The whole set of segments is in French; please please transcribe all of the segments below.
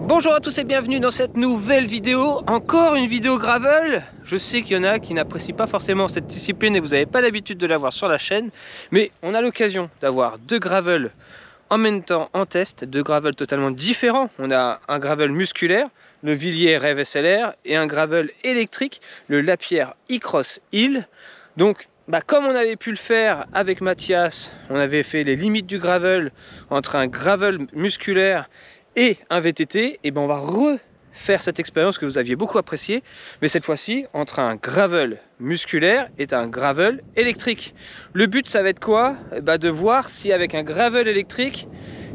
Bonjour à tous et bienvenue dans cette nouvelle vidéo. Encore une vidéo gravel. Je sais qu'il y en a qui n'apprécient pas forcément cette discipline et vous n'avez pas l'habitude de la voir sur la chaîne. Mais on a l'occasion d'avoir deux gravels en même temps en test. Deux gravels totalement différents. On a un gravel musculaire, le Villiers Rêve SLR, et un gravel électrique, le Lapierre E-Cross Hill. Donc comme on avait pu le faire avec Mathias, on avait fait les limites du gravel entre un gravel musculaire et un VTT, et on va refaire cette expérience que vous aviez beaucoup appréciée, mais cette fois-ci entre un gravel musculaire et un gravel électrique. Le but, ça va être quoi? De voir si avec un gravel électrique,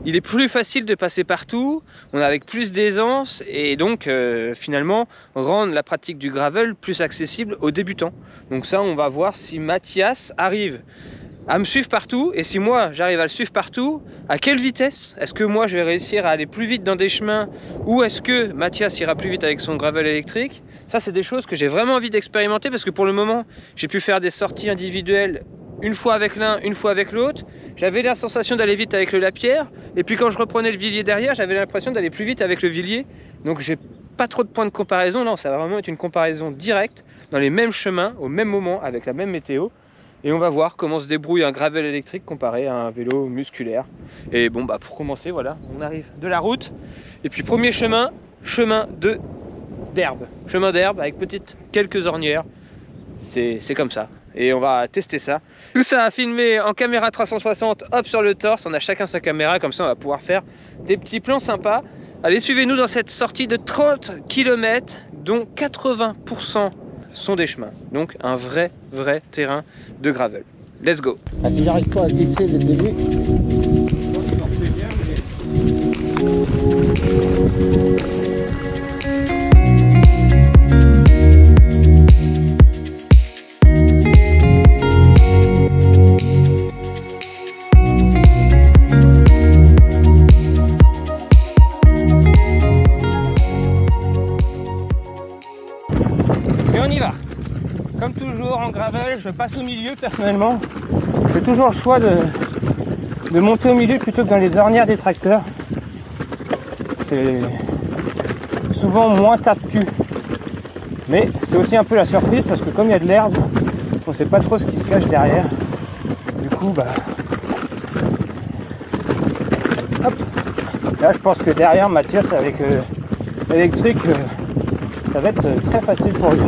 il est plus facile de passer partout, on a avec plus d'aisance, et donc finalement rendre la pratique du gravel plus accessible aux débutants. Donc ça, on va voir si Mathias arrive à me suivre partout, et si moi j'arrive à le suivre partout, à quelle vitesse? Est-ce que moi je vais réussir à aller plus vite dans des chemins, ou est-ce que Mathias ira plus vite avec son gravel électrique? Ça, c'est des choses que j'ai vraiment envie d'expérimenter, parce que pour le moment j'ai pu faire des sorties individuelles une fois avec l'un, une fois avec l'autre. J'avais la sensation d'aller vite avec le Lapierre, et puis quand je reprenais le Villiers derrière, j'avais l'impression d'aller plus vite avec le Villiers. Donc j'ai pas trop de points de comparaison. Non, ça va vraiment être une comparaison directe dans les mêmes chemins, au même moment, avec la même météo. Et on va voir comment se débrouille un gravel électrique comparé à un vélo musculaire. Et pour commencer, voilà, on arrive de la route. Et puis premier chemin, d'herbe. Chemin d'herbe avec quelques ornières. C'est comme ça. Et on va tester ça. Tout ça à filmer en caméra 360, hop, sur le torse. On a chacun sa caméra, comme ça on va pouvoir faire des petits plans sympas. Allez, suivez-nous dans cette sortie de 30 km, dont 80% sont des chemins. Donc un vrai terrain de gravel. Let's go. Si j'arrive pas à se clipser dès le début. Comme toujours en gravel, je passe au milieu personnellement. J'ai toujours le choix de monter au milieu plutôt que dans les ornières des tracteurs. C'est souvent moins tape-cul. Mais c'est aussi un peu la surprise parce que comme il y a de l'herbe, on ne sait pas trop ce qui se cache derrière. Du coup, hop. Là, je pense que derrière Mathias avec l'électrique, ça va être très facile pour lui.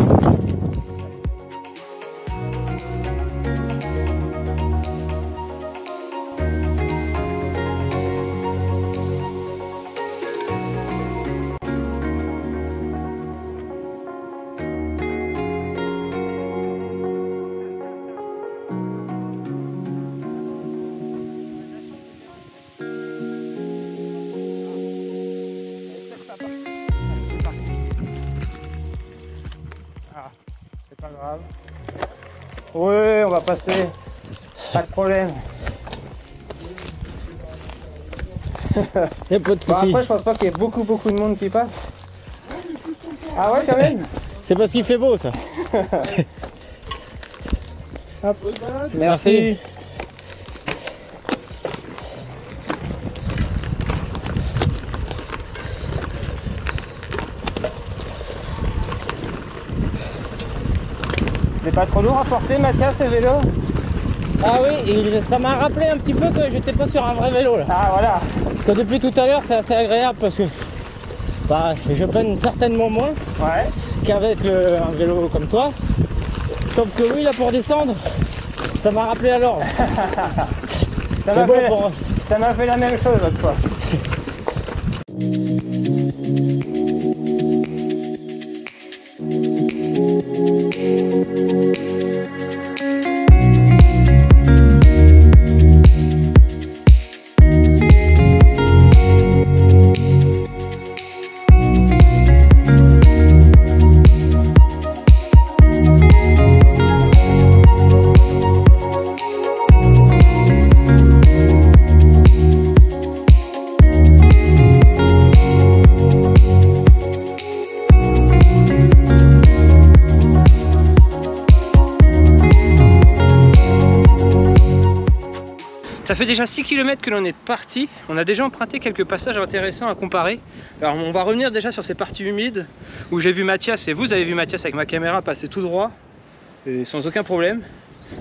C'est pas grave. Oui, on va passer. Pas de problème. Y'a pas de soucis. Après, je pense pas qu'il y ait beaucoup de monde qui passe. Ah ouais, quand même. C'est parce qu'il fait beau, ça. Hop. Merci. C'est pas trop lourd à porter, Mathias, ce vélo? Ah oui, et ça m'a rappelé un petit peu que j'étais pas sur un vrai vélo là. Ah voilà. Parce que depuis tout à l'heure, c'est assez agréable parce que je peine certainement moins qu'avec un vélo comme toi. Sauf que oui, là pour descendre, ça m'a rappelé à l'ordre. Ça m'a fait la même chose l'autre fois. Ça fait déjà 6 km que l'on est parti. On a déjà emprunté quelques passages intéressants à comparer. Alors on va revenir déjà sur ces parties humides où j'ai vu Mathias, et vous avez vu Mathias avec ma caméra passer tout droit et sans aucun problème.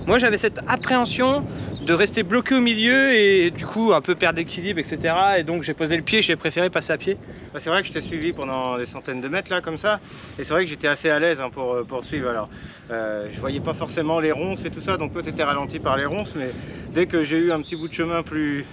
Moi j'avais cette appréhension de rester bloqué au milieu et du coup un peu perdre l'équilibre, etc. Et donc j'ai posé le pied, j'ai préféré passer à pied. C'est vrai que je t'ai suivi pendant des centaines de mètres là comme ça, et c'est vrai que j'étais assez à l'aise hein, pour te suivre. Alors je voyais pas forcément les ronces et tout ça, donc toi tu étais ralenti par les ronces, mais dès que j'ai eu un petit bout de chemin plus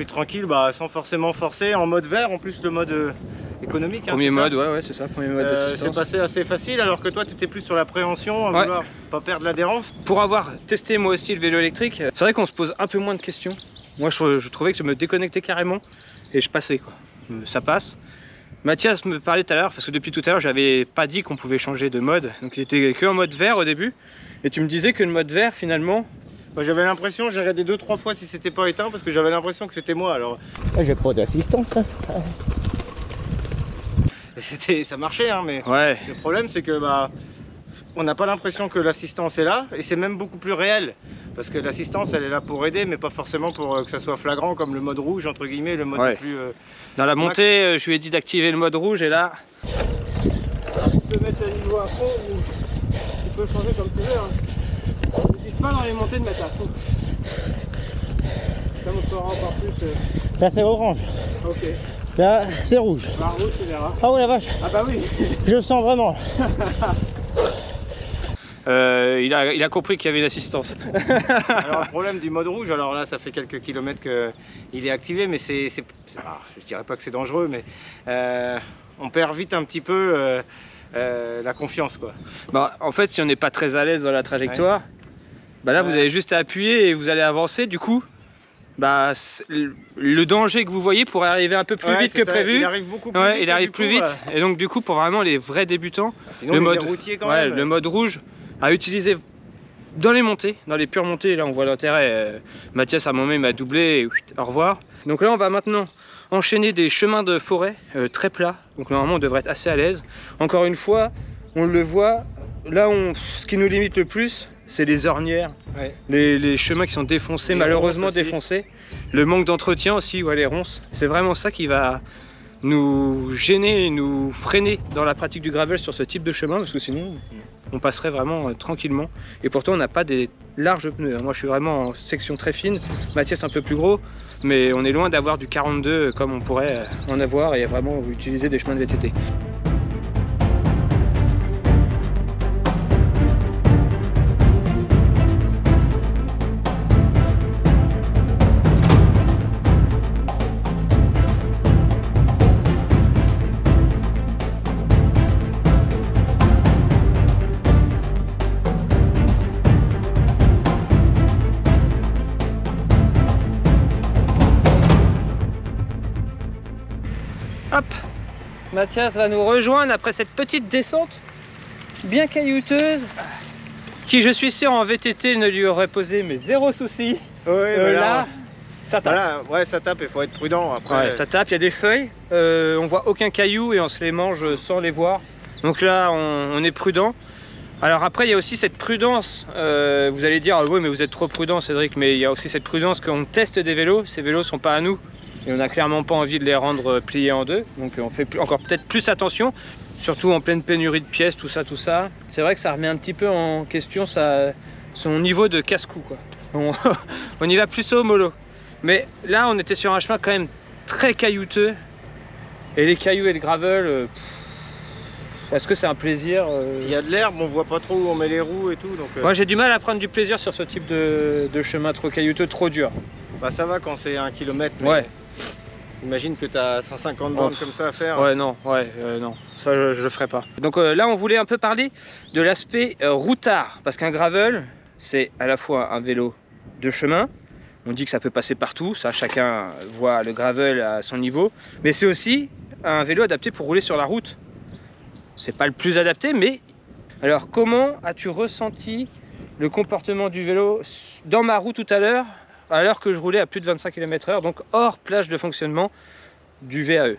tranquille, bah, sans forcément forcer, en mode vert, en plus le mode économique. Hein, premier mode, ouais c'est ça, premier mode d'assistance. C'est passé assez facile, alors que toi tu étais plus sur l'appréhension, à vouloir pas perdre l'adhérence. Pour avoir testé moi aussi le vélo électrique, c'est vrai qu'on se pose un peu moins de questions. Moi je trouvais que je me déconnectais carrément et je passais quoi. Ça passe. Mathias me parlait tout à l'heure, parce que depuis tout à l'heure j'avais pas dit qu'on pouvait changer de mode, donc il était que en mode vert au début, et tu me disais que le mode vert finalement... J'avais l'impression, j'ai regardé 2-3 fois si c'était pas éteint, parce que j'avais l'impression que c'était moi. Alors J'ai pas d'assistance. ça marchait hein, mais ouais. Le problème c'est que bah, on n'a pas l'impression que l'assistance est là, et c'est même beaucoup plus réel, parce que l'assistance elle est là pour aider, mais pas forcément pour que ça soit flagrant, comme le mode rouge entre guillemets, le mode plus dans la montée je lui ai dit d'activer le mode rouge, et là tu peux mettre le niveau à fond ou tu peux changer comme tu veux hein. N'hésite pas dans les montées de mettre à fond, ça montrera encore plus Là c'est orange. Ok. Là c'est rouge. Bah, rouge tu verras. Ah ouais la vache. Ah bah oui. Je le sens vraiment. il a compris qu'il y avait une assistance. Alors le problème du mode rouge, alors là ça fait quelques kilomètres qu'il est activé, mais je dirais pas que c'est dangereux, mais on perd vite un petit peu la confiance quoi. Bah, en fait si on n'est pas très à l'aise dans la trajectoire, bah là vous avez juste à appuyer et vous allez avancer, du coup bah, le danger que vous voyez pourrait arriver un peu plus vite que prévu. Il arrive beaucoup plus vite. Il arrive plus vite. Et donc du coup pour vraiment les vrais débutants, le mode rouge à utiliser dans les montées, dans les pures montées, là on voit l'intérêt. Mathias à un moment il m'a doublé et au revoir. Donc là on va maintenant enchaîner des chemins de forêt très plats, donc normalement on devrait être assez à l'aise. Encore une fois, on le voit, là ce qui nous limite le plus, c'est les ornières, les chemins qui sont défoncés, malheureusement défoncés. Le manque d'entretien aussi, les ronces. C'est vraiment ça qui va nous gêner et nous freiner dans la pratique du gravel sur ce type de chemin, parce que sinon on passerait vraiment tranquillement. Et pourtant on n'a pas des larges pneus. Moi je suis vraiment en section très fine, Mathias un peu plus gros, mais on est loin d'avoir du 42 comme on pourrait en avoir et vraiment utiliser des chemins de VTT. Hop, Mathias va nous rejoindre après cette petite descente bien caillouteuse qui, je suis sûr, en VTT ne lui aurait posé mais zéro souci. Mais là, ça tape. Voilà, ça tape, il faut être prudent après. Ça tape, il y a des feuilles, on voit aucun caillou et on se les mange sans les voir. Donc là on est prudent. Alors après il y a aussi cette prudence, vous allez dire oui mais vous êtes trop prudent Cédric, mais il y a aussi cette prudence qu'on teste des vélos, ces vélos sont pas à nous. Et on n'a clairement pas envie de les rendre pliés en deux, donc on fait encore peut-être plus attention, surtout en pleine pénurie de pièces, tout ça. C'est vrai que ça remet un petit peu en question son niveau de casse-cou, quoi. On y va plus au mollo. Mais là, on était sur un chemin quand même très caillouteux, et les cailloux et le gravel, est-ce que c'est un plaisir Il y a de l'herbe, on voit pas trop où on met les roues et tout. Donc, moi j'ai du mal à prendre du plaisir sur ce type de chemin trop caillouteux, trop dur. Bah ça va quand c'est 1 km. Ouais. Imagine que tu as 150 bornes comme ça à faire. Non, ça je le ferai pas. Donc là on voulait un peu parler de l'aspect routard, parce qu'un gravel c'est à la fois un vélo de chemin, on dit que ça peut passer partout, ça chacun voit le gravel à son niveau, mais c'est aussi un vélo adapté pour rouler sur la route. C'est pas le plus adapté, mais alors comment as-tu ressenti le comportement du vélo dans ma roue tout à l'heure que je roulais à plus de 25 km/h, donc hors plage de fonctionnement du VAE?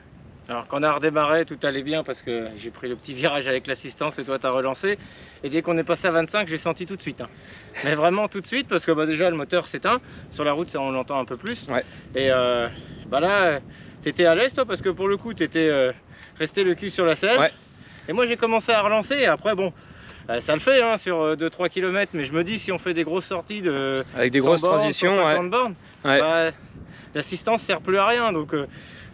Alors quand on a redémarré, tout allait bien parce que j'ai pris le petit virage avec l'assistance et toi t'as relancé. Et dès qu'on est passé à 25, j'ai senti tout de suite. Hein. Mais vraiment tout de suite parce que bah, déjà le moteur s'éteint. Sur la route ça, on l'entend un peu plus. Ouais. Et bah là, t'étais à l'aise toi parce que pour le coup t'étais resté le cul sur la selle. Ouais. Et moi j'ai commencé à relancer et après bon... ça le fait hein, sur 2-3 km, mais je me dis si on fait des grosses sorties de avec des grosses transitions, 150 bornes, bah, l'assistance sert plus à rien. Donc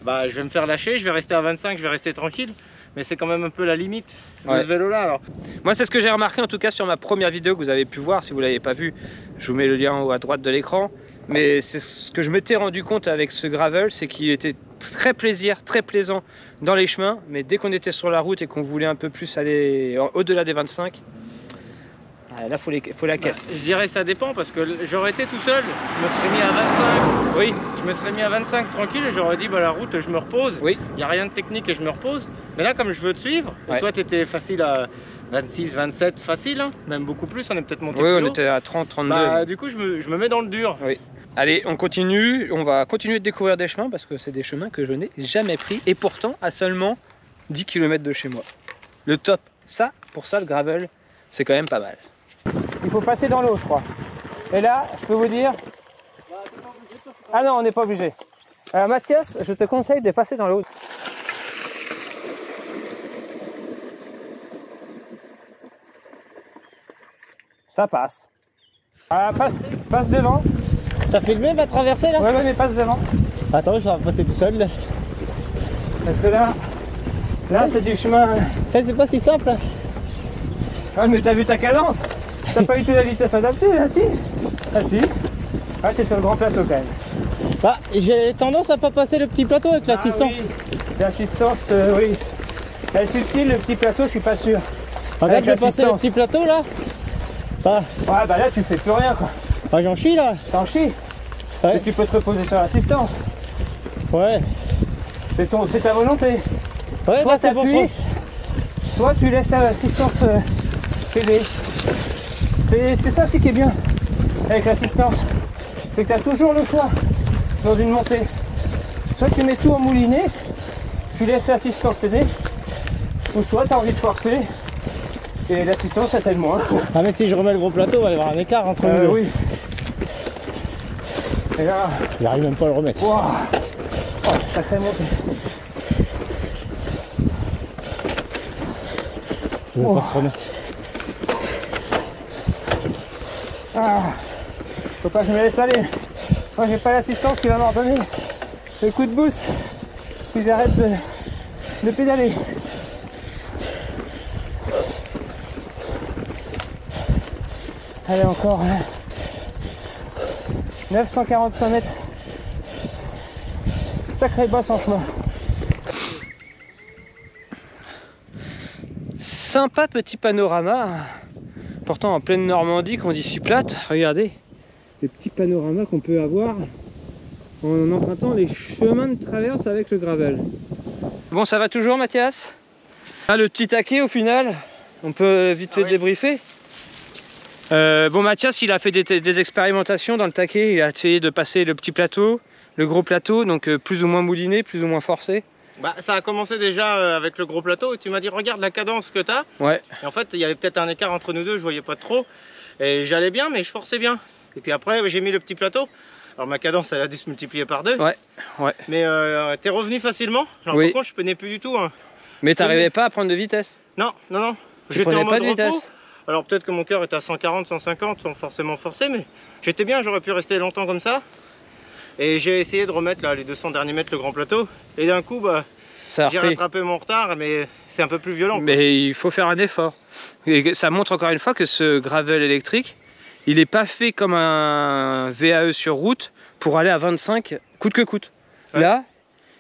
bah, je vais me faire lâcher, je vais rester à 25, je vais rester tranquille. Mais c'est quand même un peu la limite de ce vélo là. Alors. Moi c'est ce que j'ai remarqué en tout cas sur ma première vidéo que vous avez pu voir. Si vous ne l'avez pas vu, je vous mets le lien en haut à droite de l'écran. Mais c'est ce que je m'étais rendu compte avec ce gravel, c'est qu'il était très plaisant dans les chemins. Mais dès qu'on était sur la route et qu'on voulait un peu plus aller au-delà des 25, là faut la caisse. Bah, je dirais ça dépend parce que j'aurais été tout seul, je me serais mis à 25. Oui. Je me serais mis à 25 tranquille et j'aurais dit bah la route je me repose. Oui. Il n'y a rien de technique et je me repose. Mais là comme je veux te suivre, et toi tu étais facile à 26, 27 facile, hein, même beaucoup plus, on est peut-être monté plus haut. Oui, on était à 30, 32. Bah, du coup je me mets dans le dur. Oui. Allez, on continue, on va continuer de découvrir des chemins parce que c'est des chemins que je n'ai jamais pris et pourtant à seulement 10 km de chez moi. Le top, ça, pour ça le gravel, c'est quand même pas mal. Il faut passer dans l'eau je crois. Et là, je peux vous dire... Ah non, on n'est pas obligé. Mathias, je te conseille de passer dans l'eau. Ça passe. Ah, passe devant. T'as filmé ma traversée là? Ouais, mais passe devant. Attends, je vais passer tout seul là. Parce que là c'est du chemin. C'est pas si simple. Ah, mais t'as vu ta cadence? T'as pas eu toute la vitesse adaptée là, si? Ah, si. Ah, t'es sur le grand plateau quand même. Bah, j'ai tendance à pas passer le petit plateau avec l'assistance. Oui. L'assistance, oui. Elle est subtile, le petit plateau, je suis pas sûr. Regarde, je vais passer le petit plateau là. Bah. Ouais, bah là, tu fais plus rien quoi. Bah, j'en chie là. T'en chies. Ouais. Et tu peux te reposer sur l'assistance. Ouais. C'est ta volonté. Ouais, soit c'est pour ça. Soit tu laisses l'assistance t'aider. C'est ça aussi qui est bien avec l'assistance. C'est que tu as toujours le choix dans une montée. Soit tu mets tout en moulinet, tu laisses l'assistance t'aider, ou soit tu as envie de forcer et l'assistance ça t'aide moins. Ah mais si je remets le gros plateau, il va y avoir un écart entre nous deux. Oui. Et là... J'arrive même pas à le remettre. Wow. Oh, sacrée montée. Je vais pas se remettre. Ah, faut pas que je me laisse aller. Moi j'ai pas l'assistance qui va m'en donner le coup de boost si j'arrête de pédaler. Allez, encore 945 mètres. Sacré bosse en chemin. Sympa petit panorama. Pourtant en pleine Normandie, qu'on dit si plate. Regardez les petits panoramas qu'on peut avoir en empruntant les chemins de traverse avec le gravel. Bon, ça va toujours Mathias? Là, le petit taquet au final, on peut vite fait débriefer. Bon, Mathias il a fait des expérimentations dans le taquet, il a essayé de passer le petit plateau, le gros plateau, donc plus ou moins mouliné, plus ou moins forcé. Bah, ça a commencé déjà avec le gros plateau et tu m'as dit regarde la cadence que tu as. Ouais. Et en fait il y avait peut-être un écart entre nous deux, je voyais pas trop. Et j'allais bien mais je forçais bien. Et puis après j'ai mis le petit plateau. Alors ma cadence elle a dû se multiplier par 2. Ouais. Mais t'es revenu facilement. Alors par contre je peinais plus du tout. Hein. Mais t'arrivais pas à prendre de vitesse? Non. J'étais en mode repos. Alors peut-être que mon cœur était à 140, 150 sans forcément forcer. Mais j'étais bien, j'aurais pu rester longtemps comme ça. Et j'ai essayé de remettre là, les 200 derniers mètres le grand plateau. Et d'un coup, bah, j'ai rattrapé mon retard, mais c'est un peu plus violent. Mais il faut faire un effort. Et ça montre encore une fois que ce gravel électrique, il n'est pas fait comme un VAE sur route pour aller à 25 coûte que coûte. Ouais. Là,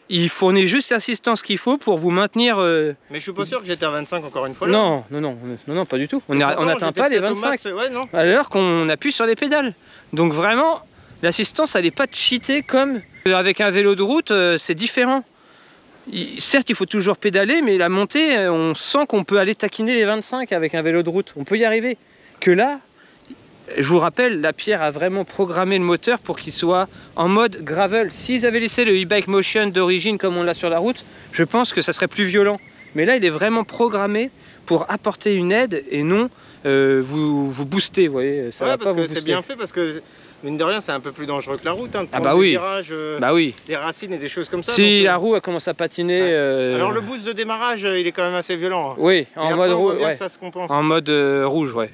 il fournit juste l'assistance qu'il faut pour vous maintenir... Mais je suis pas sûr que j'étais à 25 encore une fois. Non, pas du tout. On n'atteint pas les 25 max, ouais, non. à l'heure qu'on appuie sur les pédales. Donc vraiment... L'assistance, elle n'est pas cheatée comme avec un vélo de route, c'est différent. Certes, il faut toujours pédaler, mais la montée, on sent qu'on peut aller taquiner les 25 avec un vélo de route. On peut y arriver. Que là, Je vous rappelle, la Pierre a vraiment programmé le moteur pour qu'il soit en mode gravel. S'ils avaient laissé le e-bike motion d'origine comme on l'a sur la route, je pense que ça serait plus violent. Mais là, il est vraiment programmé pour apporter une aide et non vous booster, vous voyez. Ça va parce pas que c'est bien fait, parce que mine de rien, c'est un peu plus dangereux que la route. Hein, de ah bah des oui, virages, des racines et des choses comme ça. Si donc, la roue elle commence à patiner... ouais. Alors le boost de démarrage, il est quand même assez violent. Hein. Oui, en mode rouge, ouais. Ça se compense. En mode rouge, ouais.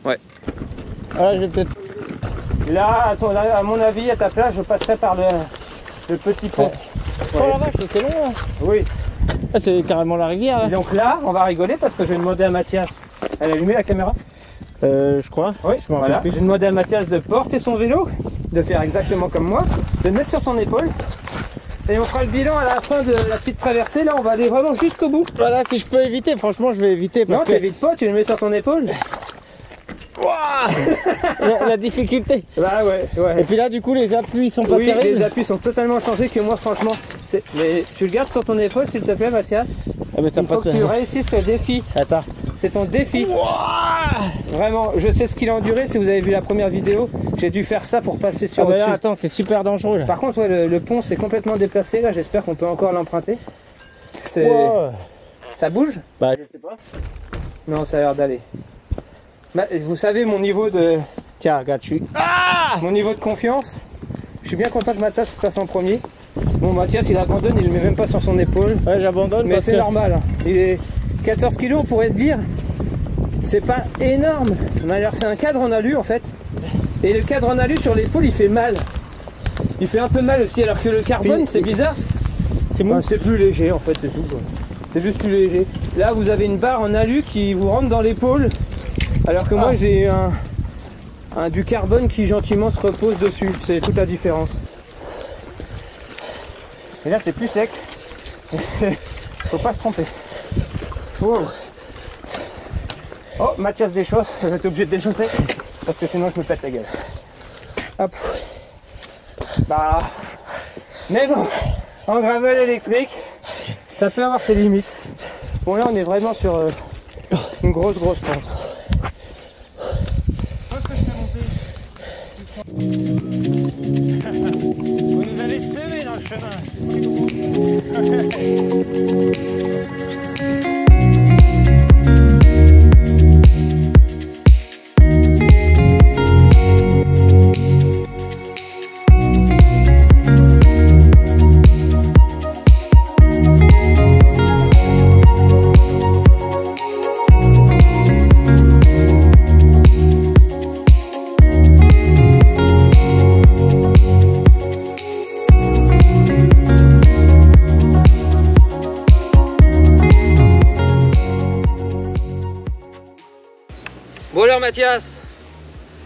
Ouais. Voilà, je vais peut-être... Là, à mon avis, à ta place, je passerai par le petit pont. Oh la vache, c'est long là. Oui. Ah, c'est carrément la rivière là. Et donc là, on va rigoler parce que je vais demander à Mathias. Elle a allumé la caméra? Je crois. Oui, je m'en rappelle plus. Je vais demander à Mathias de porter son vélo, de faire exactement comme moi, de le mettre sur son épaule. Et on fera le bilan à la fin de la petite traversée. Là, on va aller vraiment jusqu'au bout. Voilà, si je peux éviter, franchement, je vais éviter. Parce non, que... t'évites pas, tu le mets sur ton épaule. la difficulté. Bah ouais. Et puis là, du coup, les appuis sont pas terribles. Les appuis sont totalement changés que moi, franchement. Mais tu le gardes sur ton épaule, s'il te plaît, Mathias. Ah, mais ça Il faut que tu réussisses le défi. Attends. C'est ton défi. Vraiment, je sais ce qu'il a enduré. Si vous avez vu la première vidéo, j'ai dû faire ça pour passer sur là, attends, c'est super dangereux là. Par contre, ouais, le pont s'est complètement déplacé. Là, j'espère qu'on peut encore l'emprunter. Ça bouge? Bah, je sais pas. Non, ça a l'air d'aller. Bah, vous savez mon niveau de... Tiens, regarde, mon niveau de confiance. Je suis bien content que Mathias passe en premier. Bon, Mathias, il abandonne, il le met même pas sur son épaule. Ouais, j'abandonne. Mais c'est normal. Hein. Il est 14 kg, on pourrait se dire. C'est pas énorme. C'est un cadre en alu en fait. Et le cadre en alu sur l'épaule, il fait mal. Il fait un peu mal aussi, alors que le carbone, c'est bizarre. C'est mou. C'est plus léger en fait, c'est tout. C'est juste plus léger. Là, vous avez une barre en alu qui vous rentre dans l'épaule. Alors que moi, j'ai du carbone qui gentiment se repose dessus. C'est toute la différence. Et là, c'est plus sec. Faut pas se tromper. Wow. Oh, Mathias déchausse. Je vais être obligé de déchausser parce que sinon je me pète la gueule. Hop. Bah. Mais bon, en gravel électrique, ça peut avoir ses limites. Bon, là, on est vraiment sur une grosse pente. Vous nous avez semé dans le chemin. Bon alors Mathias,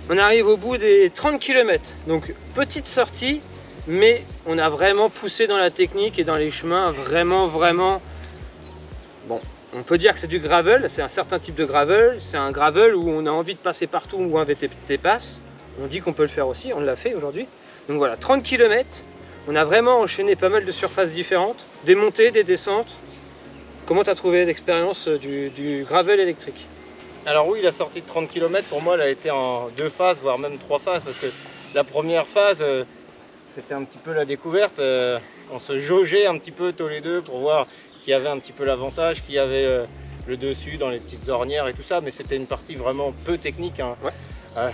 on arrive au bout des 30 km, donc petite sortie, mais on a vraiment poussé dans la technique et dans les chemins, vraiment. Bon, on peut dire que c'est du gravel, c'est un certain type de gravel, c'est un gravel où on a envie de passer partout où un VTT passe, on dit qu'on peut le faire aussi, on l'a fait aujourd'hui. Donc voilà, 30 km, on a vraiment enchaîné pas mal de surfaces différentes, des montées, des descentes. Comment tu as trouvé l'expérience du gravel électrique? Alors oui, la sortie de 30 km pour moi elle a été en 2 phases, voire même 3 phases, parce que la première phase c'était un petit peu la découverte, on se jaugeait un petit peu tous les deux pour voir qui avait un petit peu l'avantage, qui avait le dessus dans les petites ornières et tout ça, mais c'était une partie vraiment peu technique. Hein. Ouais.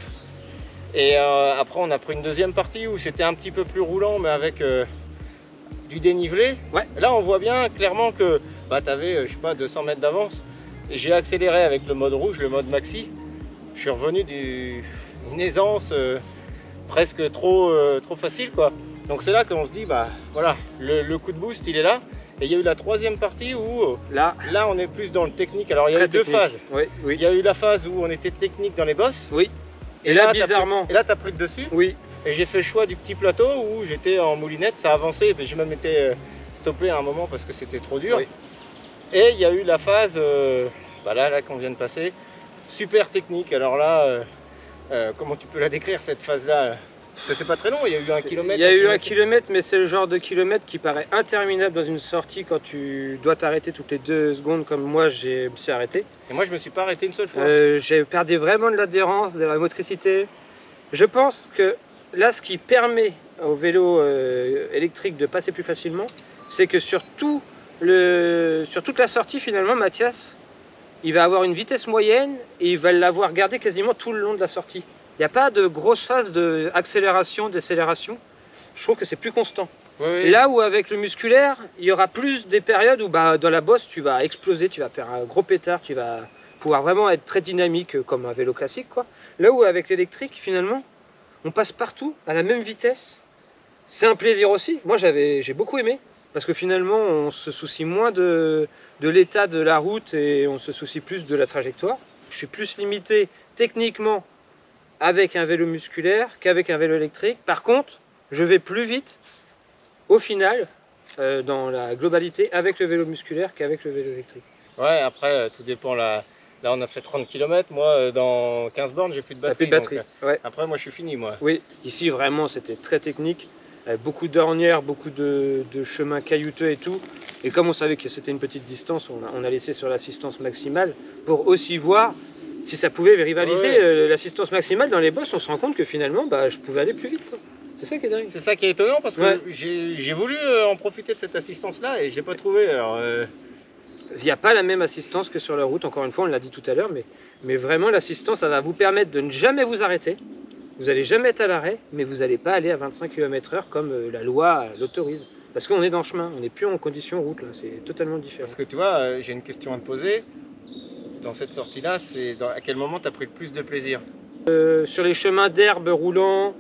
Et après on a pris une deuxième partie où c'était un petit peu plus roulant mais avec du dénivelé. Ouais. Là on voit bien clairement que bah, tu avais je sais pas 200 mètres d'avance. J'ai accéléré avec le mode rouge, le mode maxi. Je suis revenu d'une aisance presque trop facile quoi. Donc c'est là qu'on se dit bah voilà, le coup de boost il est là. Et il y a eu la troisième partie où là on est plus dans le technique. Alors il y a eu deux phases. Oui. Il y a eu la phase où on était technique dans les bosses. Oui. Et là bizarrement. Et là tu as pris le dessus. Oui. Et j'ai fait le choix du petit plateau où j'étais en moulinette, ça avançait. Et je même été stoppé à un moment parce que c'était trop dur. Oui. Et il y a eu la phase là qu'on vient de passer, super technique. Alors là, comment tu peux la décrire cette phase-là? C'est pas très long, il y a eu 1 km. Il y a eu 1 km, mais c'est le genre de kilomètre qui paraît interminable dans une sortie quand tu dois t'arrêter toutes les 2 secondes comme moi je me suis arrêté. Et moi je me suis pas arrêté une seule fois. J'ai perdu vraiment de l'adhérence, de la motricité. Je pense que là, ce qui permet au vélo électrique de passer plus facilement, c'est que sur toute la sortie, finalement, Mathias, il va avoir une vitesse moyenne et il va l'avoir gardée quasiment tout le long de la sortie. Il n'y a pas de grosse phase d'accélération, décélération. Je trouve que c'est plus constant. Oui. Là où avec le musculaire, il y aura plus des périodes où dans la bosse, tu vas exploser, tu vas faire un gros pétard, tu vas pouvoir vraiment être très dynamique comme un vélo classique, quoi. Là où avec l'électrique, finalement, on passe partout à la même vitesse. C'est un plaisir aussi. Moi, j'ai beaucoup aimé. Parce que finalement, on se soucie moins de l'état de la route et on se soucie plus de la trajectoire. Je suis plus limité techniquement avec un vélo musculaire qu'avec un vélo électrique. Par contre, je vais plus vite au final, dans la globalité, avec le vélo musculaire qu'avec le vélo électrique. Ouais, après, tout dépend. Là, on a fait 30 km. Moi, dans 15 bornes, j'ai plus de batterie. Plus de batterie. Donc, Ouais. après, moi, je suis fini, moi. Oui, ici, vraiment, c'était très technique. Beaucoup d'ornières, beaucoup de chemins caillouteux et tout. Et comme on savait que c'était une petite distance, on a laissé sur l'assistance maximale pour aussi voir si ça pouvait rivaliser. Ouais. L'assistance maximale dans les bosses, on se rend compte que finalement, je pouvais aller plus vite, quoi. C'est ça qui est dingue. C'est ça qui est étonnant parce que Ouais. j'ai voulu en profiter de cette assistance-là et j'ai pas trouvé. Alors, Il n'y a pas la même assistance que sur la route, encore une fois, on l'a dit tout à l'heure, mais vraiment l'assistance, ça va vous permettre de ne jamais vous arrêter. Vous n'allez jamais être à l'arrêt, mais vous n'allez pas aller à 25 km/h comme la loi l'autorise. Parce qu'on est dans le chemin, on n'est plus en condition route, là, c'est totalement différent. parce que tu vois, j'ai une question à te poser. Dans cette sortie-là, c'est à quel moment tu as pris le plus de plaisir? Sur les chemins d'herbe roulants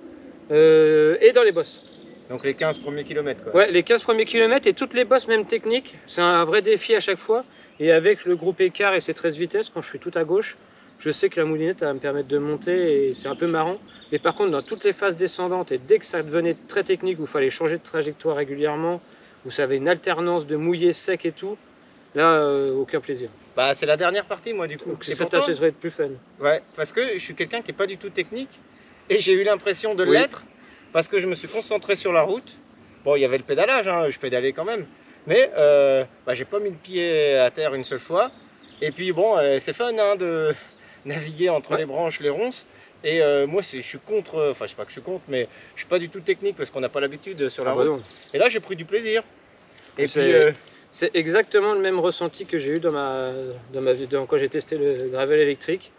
et dans les bosses. Donc les 15 premiers kilomètres, quoi. Ouais, les 15 premiers kilomètres et toutes les bosses, même techniques, c'est un vrai défi à chaque fois. Et avec le groupe écart et ses 13 vitesses, quand je suis tout à gauche, je sais que la moulinette va me permettre de monter et c'est un peu marrant. Mais par contre, dans toutes les phases descendantes et dès que ça devenait très technique, où il fallait changer de trajectoire régulièrement, où ça avait une alternance de mouillé, sec et tout, là, aucun plaisir. Bah, c'est la dernière partie, moi, du coup. Donc Et ça pourtant, devrait être plus fun. ouais, parce que je suis quelqu'un qui n'est pas du tout technique et j'ai eu l'impression de Oui. l'être parce que je me suis concentré sur la route. Bon, il y avait le pédalage, hein, je pédalais quand même, mais j'ai pas mis le pied à terre une seule fois. Et puis bon, c'est fun hein, de naviguer entre les branches, les ronces. Et moi, je suis contre, enfin, je sais pas que je suis contre, mais je suis pas du tout technique parce qu'on n'a pas l'habitude sur la route. Non. Et là, j'ai pris du plaisir. Et puis, C'est exactement le même ressenti que j'ai eu quand j'ai testé le gravel électrique.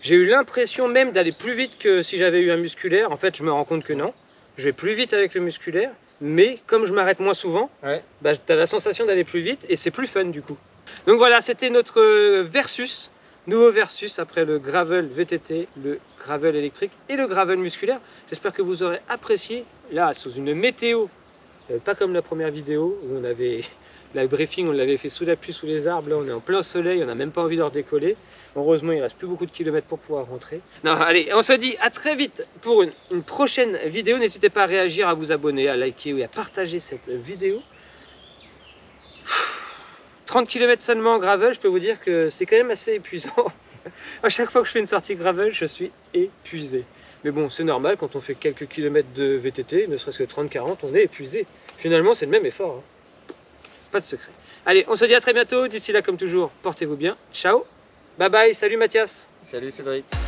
J'ai eu l'impression même d'aller plus vite que si j'avais eu un musculaire. En fait, je me rends compte que non. Je vais plus vite avec le musculaire, mais comme je m'arrête moins souvent, ouais. tu as la sensation d'aller plus vite et c'est plus fun du coup. Donc voilà, c'était notre versus, nouveau versus après le gravel VTT, le gravel électrique et le gravel musculaire. J'espère que vous aurez apprécié, là, sous une météo, pas comme la première vidéo où on avait... Le briefing, on l'avait fait sous la pluie, sous les arbres. Là, on est en plein soleil, on n'a même pas envie de redécoller. Heureusement, il ne reste plus beaucoup de kilomètres pour pouvoir rentrer. Non, allez, on se dit à très vite pour une prochaine vidéo. N'hésitez pas à réagir, à vous abonner, à liker et à partager cette vidéo. 30 km seulement en gravel, je peux vous dire que c'est quand même assez épuisant. À chaque fois que je fais une sortie gravel, je suis épuisé. Mais bon, c'est normal, quand on fait quelques kilomètres de VTT, ne serait-ce que 30-40, on est épuisé. Finalement, c'est le même effort, hein. Pas de secret. Allez, on se dit à très bientôt. D'ici là, comme toujours, portez-vous bien. Ciao. Bye bye. Salut Mathias. Salut Cédric.